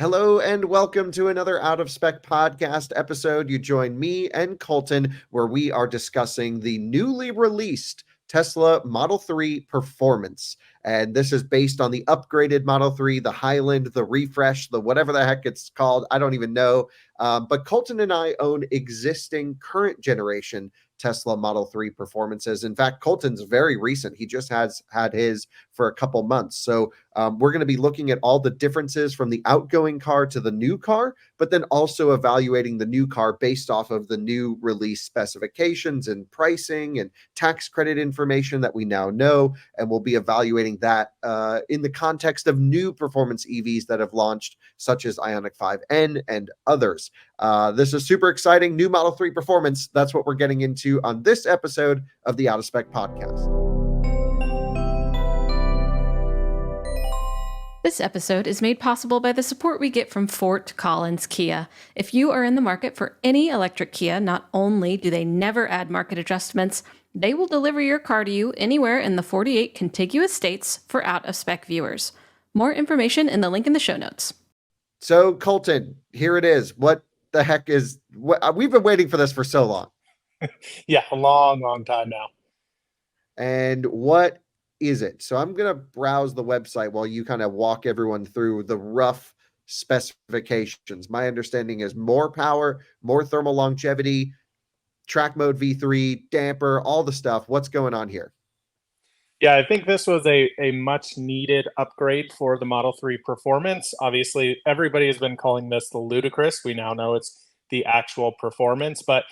Hello and welcome to another Out of Spec podcast episode. You join me and Coleton, where we are discussing the newly released Tesla Model 3 Performance. And this is based on the upgraded Model 3, the Highland, the Refresh, the whatever the heck it's called. I don't even know. But Coleton and I own existing current generation Tesla Model 3 performances. In fact, Coleton's very recent. He just has had his for a couple months. So we're going to be looking at all the differences from the outgoing car to the new car, but then also evaluating the new car based off of the new release specifications and pricing and tax credit information that we now know. And we'll be evaluating that in the context of new performance EVs that have launched, such as Ioniq 5N and others. This is super exciting. New Model 3 performance. That's what we're getting into on this episode of the Out of Spec podcast. This episode is made possible by the support we get from Fort Collins Kia. If you are in the market for any electric Kia, not only do they never add market adjustments, they will deliver your car to you anywhere in the 48 contiguous states for out-of-spec viewers. More information in the link in the show notes. So, Coleton, here it is. What the heck is... we've been waiting for this for so long. Yeah, a long time now. And what is it? So I'm going to browse the website while you kind of walk everyone through the rough specifications. My understanding is more power, more thermal longevity, track mode V3, damper, all the stuff. What's going on here? Yeah, I think this was a much needed upgrade for the Model 3 Performance. Obviously, everybody has been calling this the Ludicrous. We now know it's the actual Performance, but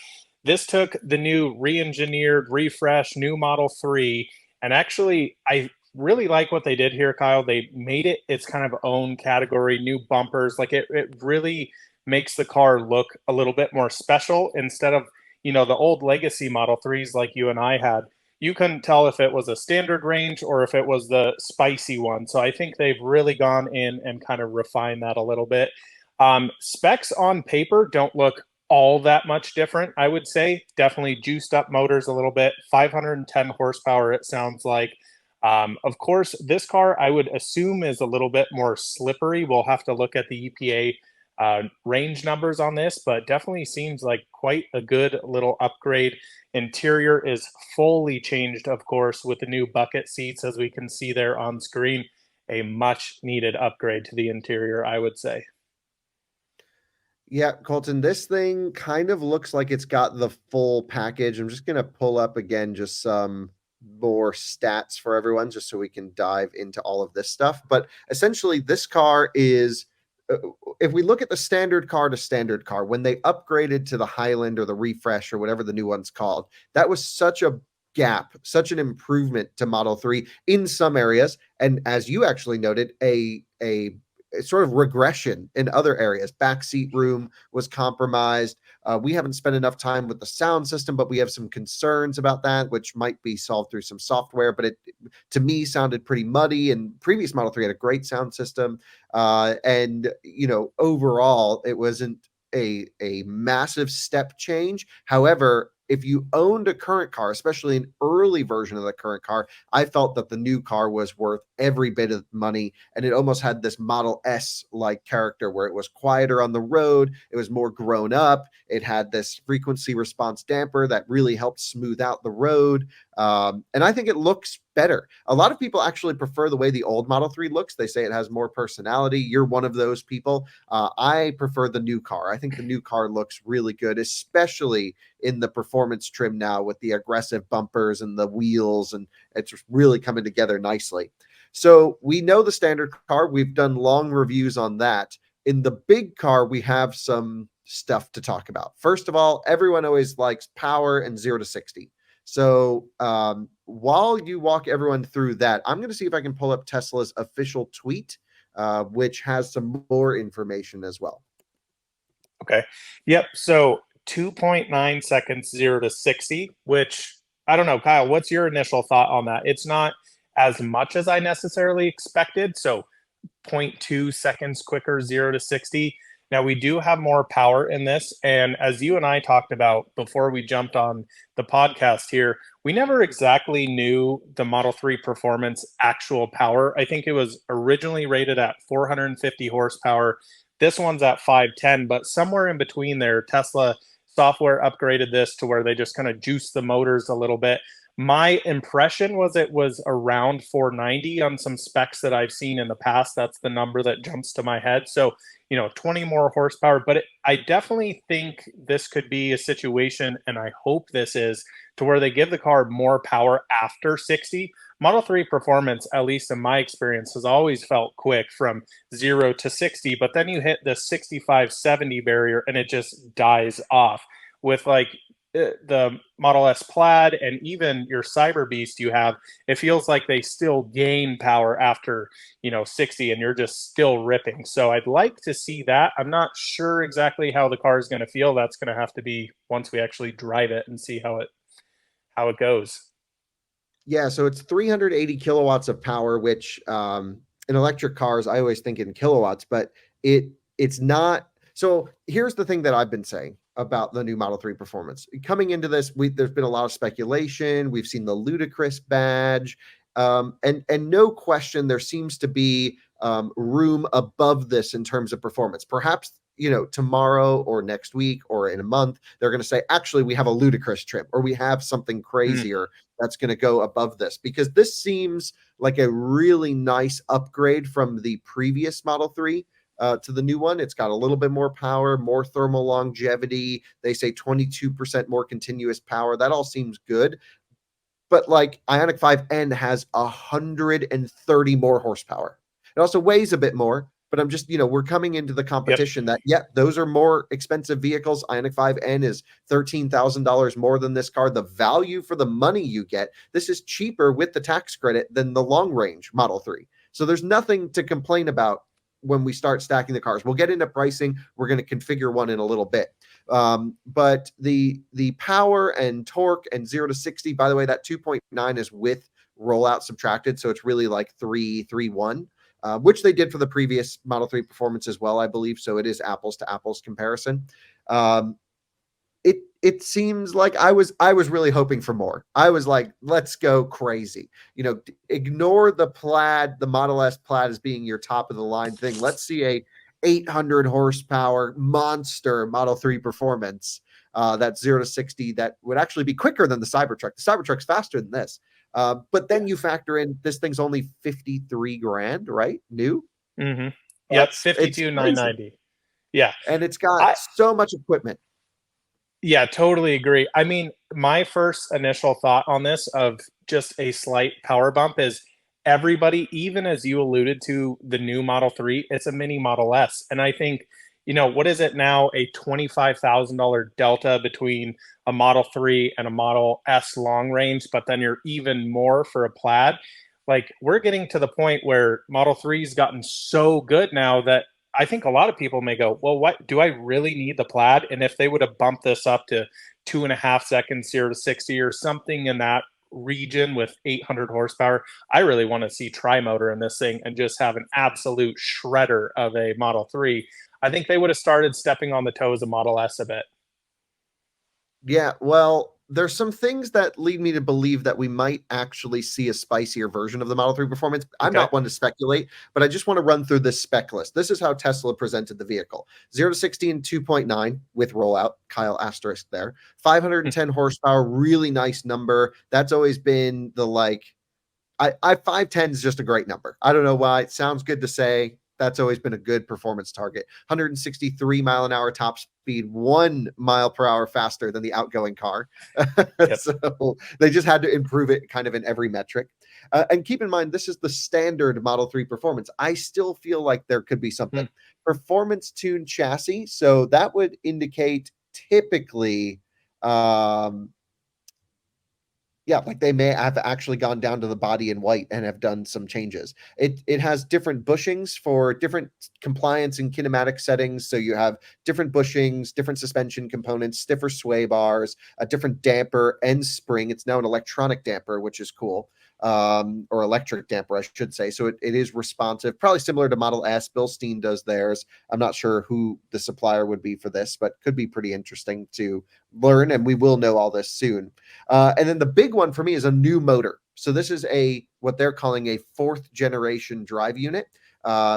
this took the new re-engineered, refresh, new Model 3, and actually, I really like what they did here, Kyle. They made it its kind of own category, new bumpers. Like it really makes the car look a little bit more special instead of, the old legacy Model 3s like you and I had. You couldn't tell if it was a standard range or if it was the spicy one. So I think they've really gone in and kind of refined that a little bit. Specs on paper don't look all that much different, I would say. Definitely juiced up motors a little bit, 510 horsepower, it sounds like. Of course, this car, I would assume, is a little bit more slippery. We'll have to look at the EPA range numbers on this, but definitely seems like quite a good little upgrade. Interior is fully changed, of course, with the new bucket seats, as we can see there on screen. A much needed upgrade to the interior, I would say. Yeah, Coleton, this thing kind of looks like it's got the full package. I'm just going to pull up again just some more stats for everyone just so we can dive into all of this stuff. But essentially, this car is, if we look at the standard car to standard car, when they upgraded to the Highland or the Refresh or whatever the new one's called, that was such a gap, such an improvement to Model 3 in some areas. And as you actually noted, a sort of regression in other areas. Backseat room was compromised. We haven't spent enough time with the sound system, but we have some concerns about that, which might be solved through some software. But it, to me, sounded pretty muddy. And previous Model 3 had a great sound system. And overall, it wasn't a massive step change. However, if you owned a current car, especially an early version of the current car, I felt that the new car was worth every bit of money. And it almost had this Model S-like character where it was quieter on the road. It was more grown up. It had this frequency response damper that really helped smooth out the road. And I think it looks better. A lot of people actually prefer the way the old Model 3 looks. They say it has more personality. You're one of those people. I prefer the new car. I think the new car looks really good, especially in the performance trim now with the aggressive bumpers and the wheels, and it's really coming together nicely. So we know the standard car. We've done long reviews on that. In the big car, we have some stuff to talk about. First of all, everyone always likes power and 0 to 60. So while you walk everyone through that, I'm going to see if I can pull up Tesla's official tweet, which has some more information as well. Okay. Yep. So 2.9 seconds, 0 to 60, which I don't know, Kyle, what's your initial thought on that? It's not as much as I necessarily expected. So 0.2 seconds quicker, 0 to 60. Now, we do have more power in this. And as you and I talked about before we jumped on the podcast here, we never exactly knew the Model 3 Performance actual power. I think it was originally rated at 450 horsepower. This one's at 510, but somewhere in between there, Tesla software upgraded this to where they just kind of juiced the motors a little bit. My impression was it was around 490 on some specs that I've seen in the past. That's the number that jumps to my head. So, 20 more horsepower. But I definitely think this could be a situation, and I hope this is, to where they give the car more power after 60. Model 3 performance, at least in my experience, has always felt quick from 0 to 60, but then you hit the 65, 70 barrier and it just dies off. With the Model S Plaid and even your Cyber Beast you have, it feels like they still gain power after 60, and you're just still ripping. So I'd like to see that. I'm not sure exactly how the car is going to feel. That's going to have to be once we actually drive it and see how it goes. Yeah, so it's 380 kilowatts of power, which in electric cars, I always think in kilowatts, but it's not. So here's the thing that I've been saying about the new Model 3 performance. Coming into this, there's been a lot of speculation. We've seen the ludicrous badge. And no question, there seems to be room above this in terms of performance. Perhaps tomorrow or next week or in a month, they're going to say, actually, we have a ludicrous trim, or we have something crazier that's going to go above this, because this seems like a really nice upgrade from the previous Model 3 to the new one. It's got a little bit more power, more thermal longevity. They say 22% more continuous power. That all seems good. But like Ioniq 5N has 130 more horsepower. It also weighs a bit more, but I'm just, we're coming into the competition that, those are more expensive vehicles. Ioniq 5N is $13,000 more than this car. The value for the money you get, this is cheaper with the tax credit than the long range Model 3. So there's nothing to complain about when we start stacking the cars. We'll get into pricing. We're going to configure one in a little bit. But the power and torque and 0 to 60, by the way, that 2.9 is with rollout subtracted. So it's really like 3.1, which they did for the previous Model 3 performance as well, I believe. So it is apples to apples comparison. It seems like I was really hoping for more. I was like, let's go crazy. Ignore the Plaid, the Model S Plaid as being your top of the line thing. Let's see a 800 horsepower monster Model 3 performance that's 0 to 60 that would actually be quicker than the Cybertruck. The Cybertruck's faster than this. But then you factor in this thing's only 53 grand, right? New. Mm-hmm. Yep, 52,990. Yeah, and it's got so much equipment. Yeah, totally agree. I mean, my first initial thought on this of just a slight power bump is everybody, even as you alluded to the new Model 3, it's a mini Model S. And I think, what is it now? A $25,000 delta between a Model 3 and a Model S long range, but then you're even more for a Plaid. Like, we're getting to the point where Model 3's gotten so good now that I think a lot of people may go, well, what do I really need the Plaid? And if they would have bumped this up to 2.5 seconds, 0 to 60 or something in that region with 800 horsepower, I really want to see tri-motor in this thing and just have an absolute shredder of a Model 3. I think they would have started stepping on the toes of Model S a bit. Yeah, well, there's some things that lead me to believe that we might actually see a spicier version of the Model 3 performance. I'm not one to speculate, but I just want to run through this spec list. This is how Tesla presented the vehicle. 0 to 60 in 2.9 with rollout, Kyle asterisk there. 510 horsepower, really nice number. That's always been the 510 is just a great number. I don't know why. It sounds good to say. That's always been a good performance target. 163 mile an hour top speed, 1 mile per hour faster than the outgoing car. So they just had to improve it kind of in every metric. And keep in mind, this is the standard Model 3 performance. I still feel like there could be something. Performance tuned chassis. So that would indicate typically, like they may have actually gone down to the body in white and have done some changes. It has different bushings for different compliance and kinematic settings. So you have different bushings, different suspension components, stiffer sway bars, a different damper and spring. It's now an electronic damper, which is cool. Or electric damper, I should say. So it is responsive, probably similar to Model S. Bilstein does theirs. I'm not sure who the supplier would be for this, but could be pretty interesting to learn, and we will know all this soon. And then the big one for me is a new motor. So this is what they're calling a 4th generation drive unit.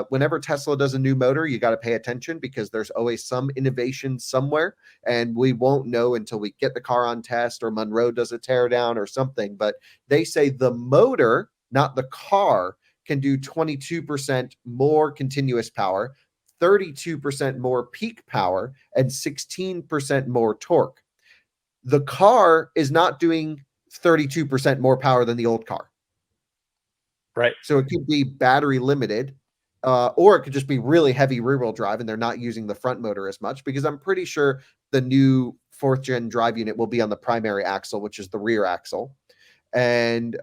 Whenever Tesla does a new motor, you got to pay attention because there's always some innovation somewhere, and we won't know until we get the car on test or Monroe does a teardown or something. But they say the motor, not the car, can do 22% more continuous power, 32% more peak power, and 16% more torque. The car is not doing 32% more power than the old car. Right. So it could be battery limited, or it could just be really heavy rear wheel drive and they're not using the front motor as much, because I'm pretty sure the new fourth gen drive unit will be on the primary axle, which is the rear axle. And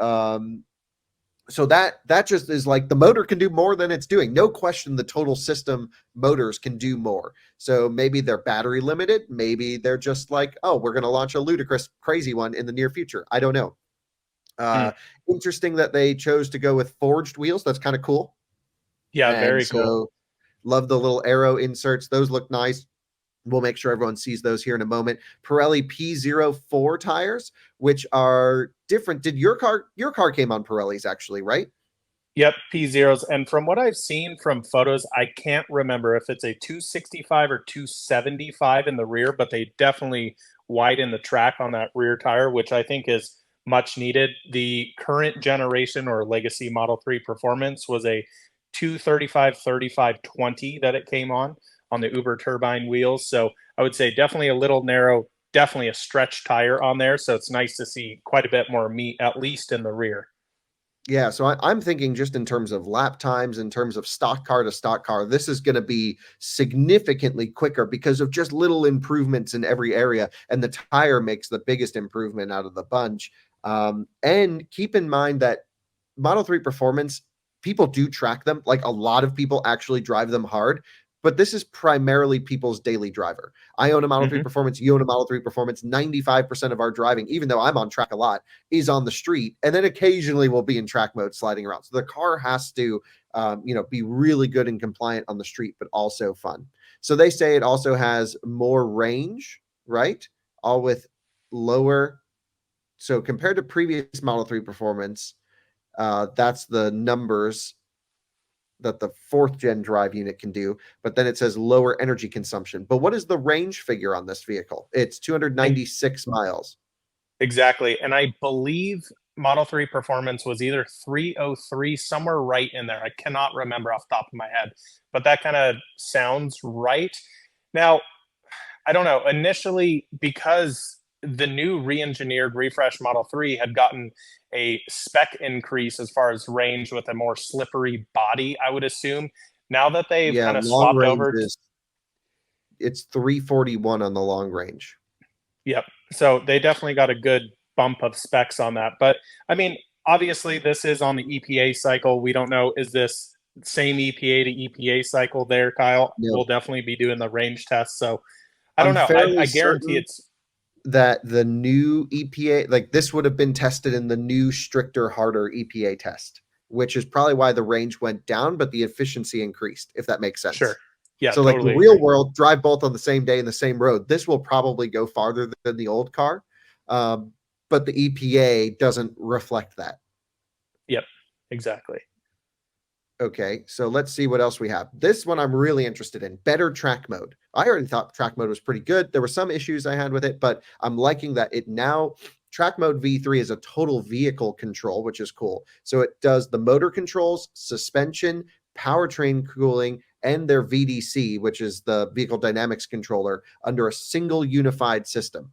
so that just is like the motor can do more than it's doing. No question, the total system motors can do more. So maybe they're battery limited. Maybe they're just like, oh, we're going to launch a ludicrous, crazy one in the near future. I don't know. Mm. Interesting that they chose to go with forged wheels. That's kind of cool. Yeah, And very cool. so love the little arrow inserts. Those look nice. We'll make sure everyone sees those here in a moment. Pirelli P04 tires, which are different. Did your car came on Pirellis actually, right? Yep, P zeros. And from what I've seen from photos, I can't remember if it's a 265 or 275 in the rear, but they definitely widen the track on that rear tire, which I think is much needed. The current generation or legacy Model 3 Performance was a 235 35 20 that it came on the Uber turbine wheels. So I would say definitely a little narrow, definitely a stretch tire on there. So it's nice to see quite a bit more meat, at least in the rear. Yeah, so I'm thinking just in terms of lap times, in terms of stock car to stock car, this is going to be significantly quicker because of just little improvements in every area. And the tire makes the biggest improvement out of the bunch. And keep in mind that Model 3 Performance, people do track them. Like a lot of people actually drive them hard, but this is primarily people's daily driver. I own a Model 3 Hmm. Performance. You own a Model 3 Performance. 95% of our driving, even though I'm on track a lot, is on the street, and then occasionally we'll be in track mode sliding around. So the car has to, be really good and compliant on the street, but also fun. So they say it also has more range, right? All with lower. So compared to previous Model 3 Performance, that's the numbers that the fourth gen drive unit can do, but then it says lower energy consumption. But what is the range figure on this vehicle? It's And 296 miles. exactly. And I believe Model 3 Performance was either 303, somewhere right in there. I cannot remember off the top of my head, but that kind of sounds right. Now, I don't know. Initially, because the new re-engineered refresh Model 3 had gotten a spec increase as far as range with a more slippery body, I would assume. Now that they've Yeah, kind of long swapped range over, is it's 341 on the long range. yep. So they definitely got a good bump of specs on that. But I mean, obviously, this is on the EPA cycle. We don't know, is this same EPA to EPA cycle there, Kyle? No, We'll definitely be doing the range test. So I don't I'm know. fairly I guarantee certain it's that the new EPA, like this would have been tested in the new stricter, harder EPA test, which is probably why the range went down, but the efficiency increased, if that makes sure. sense. Yeah, So, like the totally real agree. world, drive both on the same day in the same road. This will probably go farther than the old car, um, but the EPA doesn't reflect that. Yep, exactly. Okay, so let's see what else we have. This one I'm really interested in. Better track mode. I already thought track mode was pretty good. There were some issues I had with it, but I'm liking that it now track mode V3 is a total vehicle control, which is cool. So it does the motor controls, suspension, powertrain cooling, and their VDC, which is the vehicle dynamics controller, under a single unified system,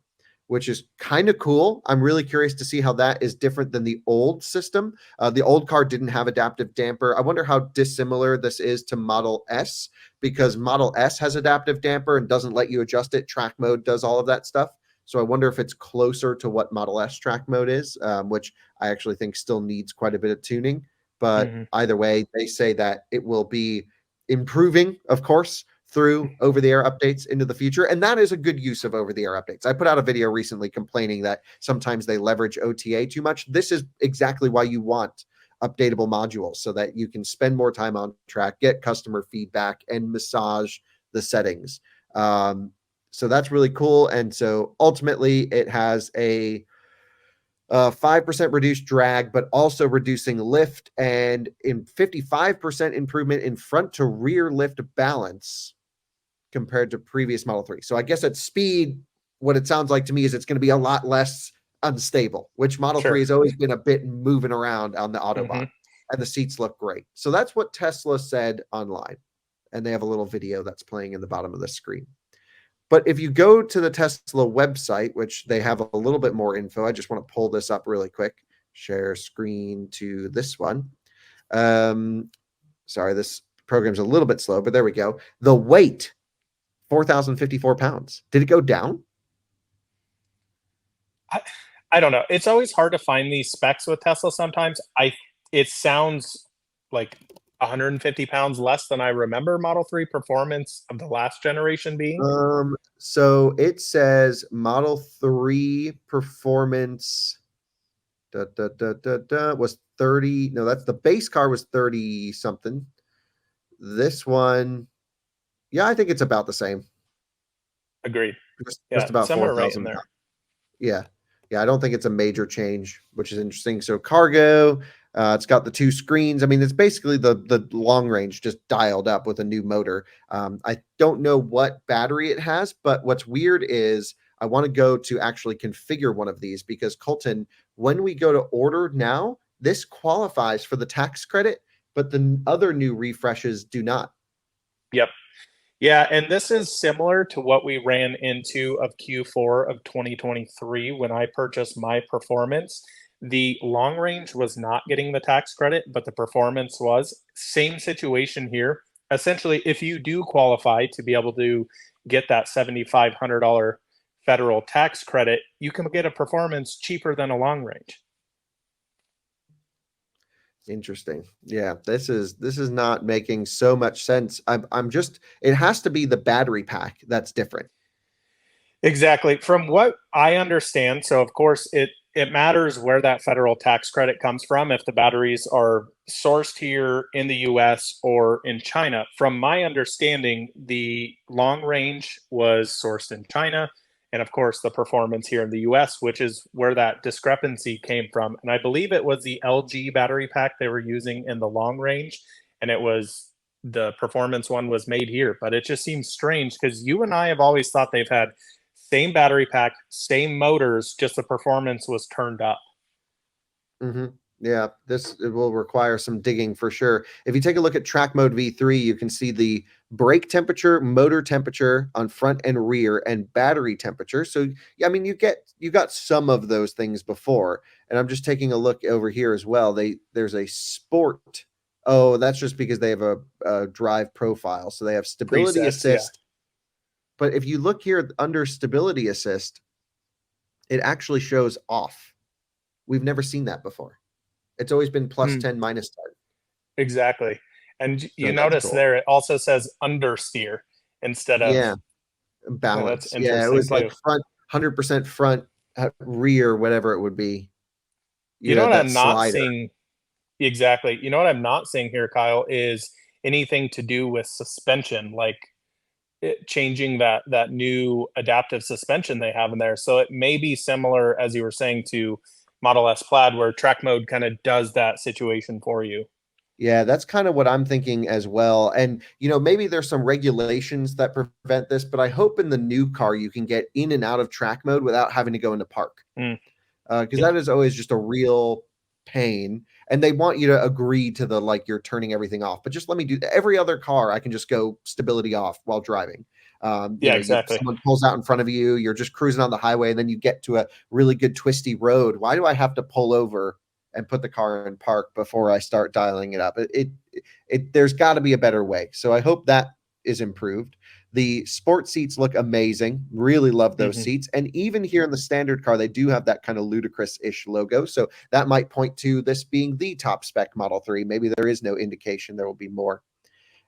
which is kind of cool. I'm really curious to see how that is different than the old system. The old car didn't have adaptive damper. I wonder how dissimilar this is to Model S, because Model S has adaptive damper and doesn't let you adjust it. Track mode does all of that stuff. So I wonder if it's closer to what Model S track mode is, which I actually think still needs quite a bit of tuning. But Hmm. either way, they say that it will be improving, of course, through over the air updates into the future. And that is a good use of over the air updates. I put out a video recently complaining that sometimes they leverage OTA too much. This is exactly why you want updatable modules, so that you can spend more time on track, get customer feedback, and massage the settings. So that's really cool. And so ultimately, it has a 5% reduced drag, but also reducing lift and in 55% improvement in front to rear lift balance compared to previous Model 3. So I guess at speed, what it sounds like to me is it's going to be a lot less unstable, which Model 3 Sure. has always been a bit moving around on the Autobahn. Hmm. And the seats look great. So that's what Tesla said online. And they have a little video that's playing in the bottom of the screen. But if you go to the Tesla website, which they have a little bit more info, I just want to pull this up really quick. Share screen to this one. Sorry, this program's a little bit slow, but there we go. The weight, 4,054 pounds. Did it go down? I don't know. It's always hard to find these specs with Tesla sometimes. It sounds like 150 pounds less than I remember Model 3 performance of the last generation being. So it says Model 3 performance was 30. No, that's the base car was 30 something. This one, yeah, I think it's about the same. Agreed. Just Yeah, about somewhere right in 4,000. there. Yeah. Yeah, I don't think it's a major change, which is interesting. So cargo, it's got the two screens. I mean, it's basically the long range just dialed up with a new motor. I don't know what battery it has, but what's weird is I want to go to actually configure one of these because Coleton, when we go to order now, this qualifies for the tax credit, but the other new refreshes do not. Yep. Yeah, and this is similar to what we ran into of Q4 of 2023 when I purchased my performance. The long range was not getting the tax credit, but the performance was. Same situation here. Essentially, if you do qualify to be able to get that $7,500 federal tax credit, you can get a performance cheaper than a long range. Interesting. Yeah, this is not making so much sense. I'm just it has to be the battery pack that's different. Exactly. From what I understand, so of course it matters where that federal tax credit comes from if the batteries are sourced here in the US or in China. From my understanding, the long range was sourced in China and of course the performance here in the US, which is where that discrepancy came from. And I believe it was the LG battery pack they were using in the long range and it was the performance one was made here, but it just seems strange because you and I have always thought they've had same battery pack, same motors, just the performance was turned up. Hmm. Yeah, this it will require some digging for sure. If you take a look at track mode V3, you can see the brake temperature, motor temperature on front and rear, and battery temperature. So yeah, I mean you got some of those things before. And I'm just taking a look over here as well. There's a sport. Oh, that's just because they have a drive profile. So they have stability Presets, yeah. assist. But if you look here under stability assist, it actually shows off. We've never seen that before. It's always been plus Hmm, 10, minus 10. exactly. And you So that's notice cool. there it also says understeer instead of, Yeah, that's balance. Yeah, it interesting was like too. front 100% front, rear, whatever it would be. You You know had what that I'm not slider. seeing exactly. You know what I'm not seeing here, Kyle, is anything to do with suspension, like changing that new adaptive suspension they have in there. So it may be similar, as you were saying, to Model S Plaid, where track mode kind of does that situation for you. Yeah, that's kind of what I'm thinking as well. And, maybe there's some regulations that prevent this, but I hope in the new car you can get in and out of track mode without having to go into park. Mm, Because yeah, that is always just a real pain. And they want you to agree to the like you're turning everything off. But just let me do every other car. I can just go stability off while driving. yeah, exactly. Someone pulls out in front of you. You're just cruising on the highway, and then you get to a really good twisty road. Why do I have to pull over and put the car in park before I start dialing it up? There's got to be a better way. So I hope that is improved. The sport seats look amazing. Really love those Hmm. seats. And even here in the standard car, they do have that kind of ludicrous-ish logo. So that might point to this being the top spec Model 3. Maybe there is no indication there will be more.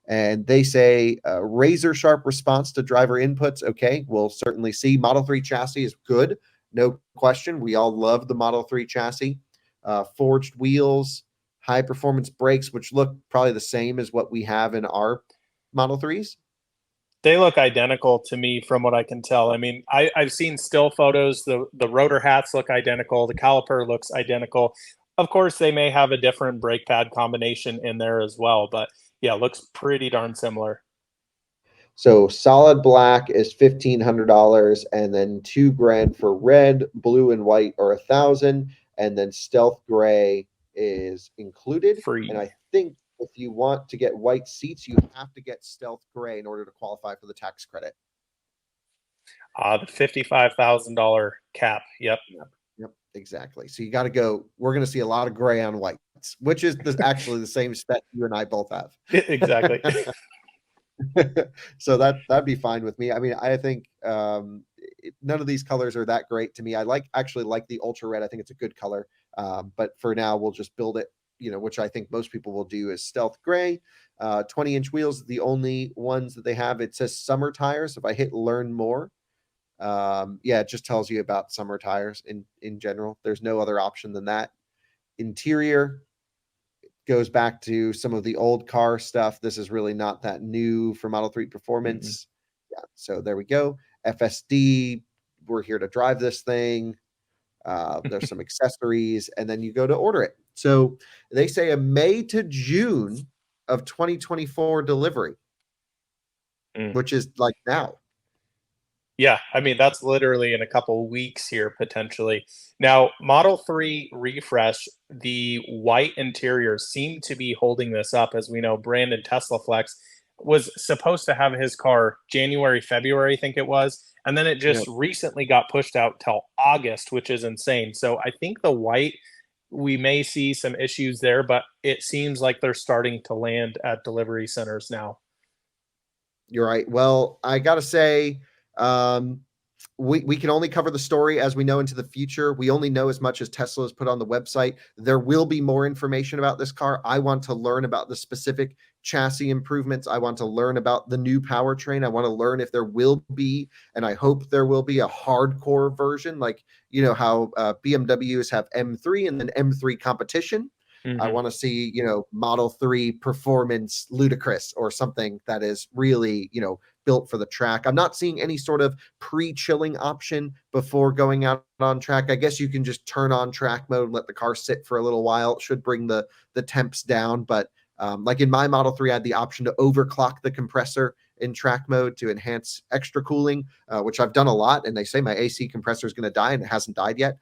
And they say razor sharp response to driver inputs. Okay, we'll certainly see. Model 3 chassis is good. No question. We all love the Model 3 chassis. Forged wheels, high performance brakes, which look probably the same as what we have in our Model 3s. They look identical to me from what I can tell. I mean, I've seen still photos. The rotor hats look identical. The caliper looks identical. Of course, they may have a different brake pad combination in there as well, but yeah, looks pretty darn similar. So solid black is $1,500, and then 2 grand for red, blue, and white are 1,000, and then stealth gray is included. And Free. I think if you want to get white seats, you have to get stealth gray in order to qualify for the tax credit. The $55,000 cap. Yep. Yep, exactly. So you got to go. We're going to see a lot of gray on whites, which is actually the same spec you and I both have. Exactly. So that'd be fine with me. I mean, I think none of these colors are that great to me. I actually like the ultra red. I think it's a good color. But for now, we'll just build it. Which I think most people will do is stealth gray. 20-inch wheels, the only ones that they have. It says summer tires. If I hit learn more, yeah, it just tells you about summer tires in general. There's no other option than that. Interior goes back to some of the old car stuff. This is really not that new for Model 3 Performance. Yeah, so there we go. FSD, we're here to drive this thing. There's some accessories, and then you go to order it. So they say a May to June of 2024 delivery, Mm. which is like now. Yeah, I mean, that's literally in a couple weeks here, potentially. Now, Model 3 refresh, the white interiors seem to be holding this up. As we know, Brandon Tesla Flex was supposed to have his car January, February, I think it was. And then it just Yep. recently got pushed out till August, which is insane. So I think the white, we may see some issues there, but it seems like they're starting to land at delivery centers now. You're right. Well, I gotta say, um, we can only cover the story as we know into the future. We only know as much as Tesla has put on the website. There will be more information about this car. I want to learn about the specific chassis improvements. I want to learn about the new powertrain. I want to learn if there will be, and I hope there will be, a hardcore version, like how BMWs have M3 and then M3 competition. I Hmm. want to see, Model 3 performance ludicrous or something that is really, built for the track. I'm not seeing any sort of pre-chilling option before going out on track. I guess you can just turn on track mode and let the car sit for a little while. It should bring the temps down, but like in my Model 3, I had the option to overclock the compressor in track mode to enhance extra cooling, which I've done a lot. And they say my AC compressor is going to die, and it hasn't died yet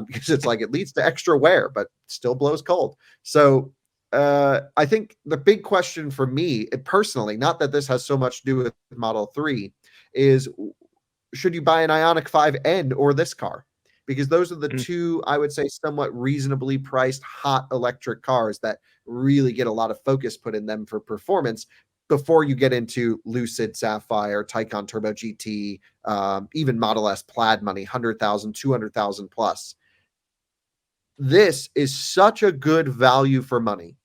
because it's like it leads to extra wear, but still blows cold. So I think the big question for me personally, not that this has so much to do with Model 3, is should you buy an Ioniq 5N or this car? Because those are the two, I would say, somewhat reasonably priced hot electric cars that really get a lot of focus put in them for performance before you get into Lucid Sapphire, Taycan Turbo GT, even Model S Plaid money, 100,000, 200,000 plus. This is such a good value for money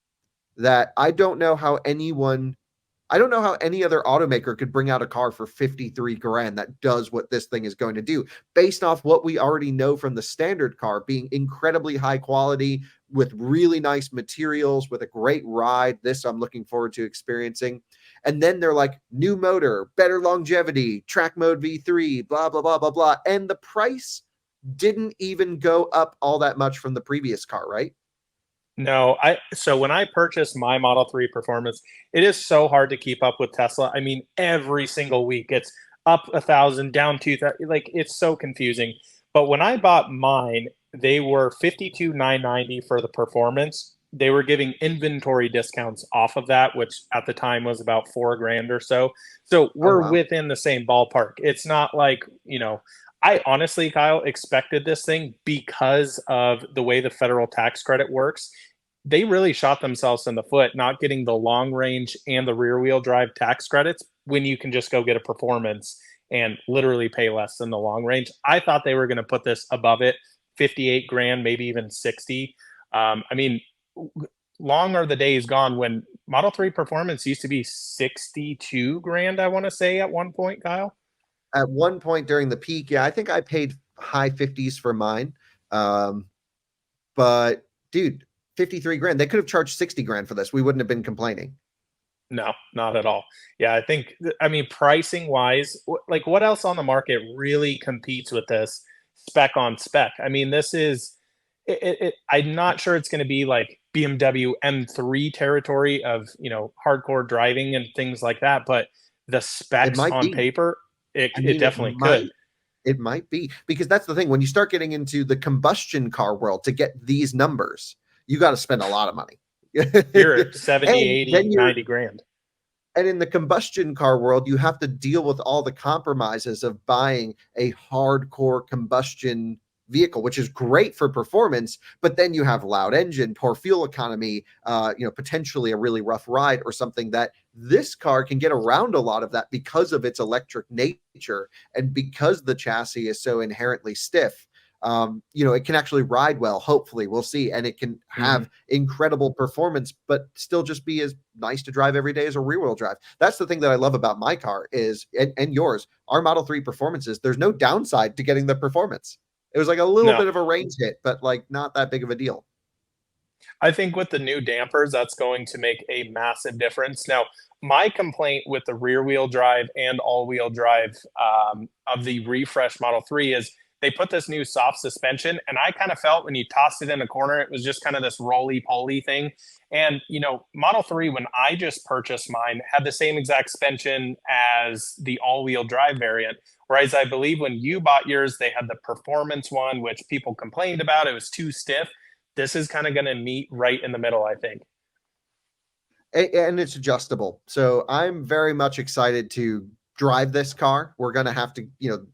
that I don't know how any other automaker could bring out a car for 53 grand that does what this thing is going to do, based off what we already know from the standard car being incredibly high quality with really nice materials, with a great ride. This I'm looking forward to experiencing. And then they're like, new motor, better longevity, track mode V3, blah, blah, blah, blah, blah. And the price didn't even go up all that much from the previous car, right? No, so when I purchased my Model 3 Performance, it is so hard to keep up with Tesla. I mean, every single week it's up 1,000, down 2,000. Like it's so confusing. But when I bought mine, they were 52,990 for the Performance. They were giving inventory discounts off of that, which at the time was about 4 grand or so. So Oh, we're wow. within the same ballpark. It's not like, I honestly, Kyle, expected this thing because of the way the federal tax credit works. They really shot themselves in the foot not getting the long range and the rear wheel drive tax credits when you can just go get a performance and literally pay less than the long range. I thought they were going to put this above it, 58 grand, maybe even 60. I mean, long are the days gone when Model 3 Performance used to be 62 grand, I want to say, at one point, Kyle. At one point during the peak, yeah, I think I paid high 50s for mine. Um, but dude, 53 grand. They could have charged 60 grand for this. We wouldn't have been complaining. No, not at all. Yeah, I think, I mean, pricing wise, like what else on the market really competes with this spec on spec? I mean, this is, I'm not sure it's going to be like BMW M3 territory of, hardcore driving and things like that, but the It specs might on be. paper, it, I it mean, definitely could. it might be because that's the thing. When you start getting into the combustion car world to get these numbers, you got to spend a lot of money. You're 70, And 80, then you're 90 grand. and in the combustion car world, you have to deal with all the compromises of buying a hardcore combustion vehicle, which is great for performance, but then you have loud engine, poor fuel economy, potentially a really rough ride or something that this car can get around a lot of that because of its electric nature and because the chassis is so inherently stiff. It can actually ride well, hopefully, we'll see, and it can Mhm. have incredible performance, but still just be as nice to drive every day as a rear-wheel drive. That's the thing that I love about my car is, and yours, our Model 3 performances, there's no downside to getting the performance. It was like a little No, bit of a range hit, but like not that big of a deal. I think with the new dampers, that's going to make a massive difference. Now, my complaint with the rear wheel drive and all wheel drive of the refresh Model 3 is they put this new soft suspension. And I kind of felt when you tossed it in a corner, it was just kind of this roly poly thing. And, Model 3, when I just purchased mine, had the same exact suspension as the all wheel drive variant. Whereas I believe when you bought yours, they had the performance one, which people complained about. It was too stiff. This is kind of going to meet right in the middle, I think. And it's adjustable. So I'm very much excited to drive this car. We're going to have to,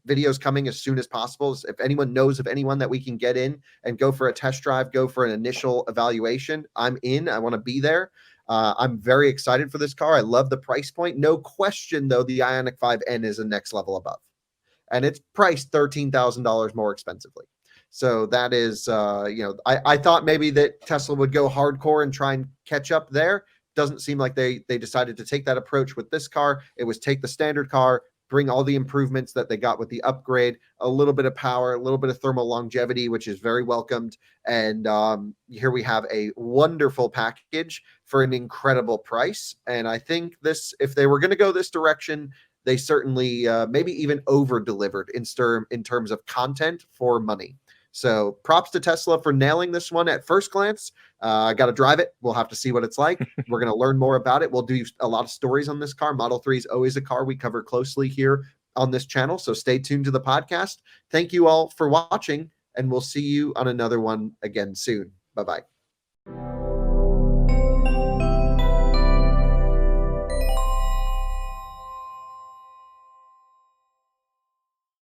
videos coming as soon as possible. If anyone knows of anyone that we can get in and go for a test drive, go for an initial evaluation, I'm in. I want to be there. I'm very excited for this car. I love the price point. No question, though, the Ioniq 5N is a next level above. And it's priced $13,000 more expensively. So that is, I thought maybe that Tesla would go hardcore and try and catch up there. Doesn't seem like they decided to take that approach with this car. It was take the standard car, bring all the improvements that they got with the upgrade, a little bit of power, a little bit of thermal longevity, which is very welcomed. And here we have a wonderful package for an incredible price. And I think this, if they were going to go this direction, they certainly maybe even over delivered in terms of content for money. So props to Tesla for nailing this one at first glance. I got to drive it. We'll have to see what it's like. We're going to learn more about it. We'll do a lot of stories on this car. Model 3 is always a car we cover closely here on this channel. So stay tuned to the podcast. Thank you all for watching, and we'll see you on another one again soon. Bye-bye.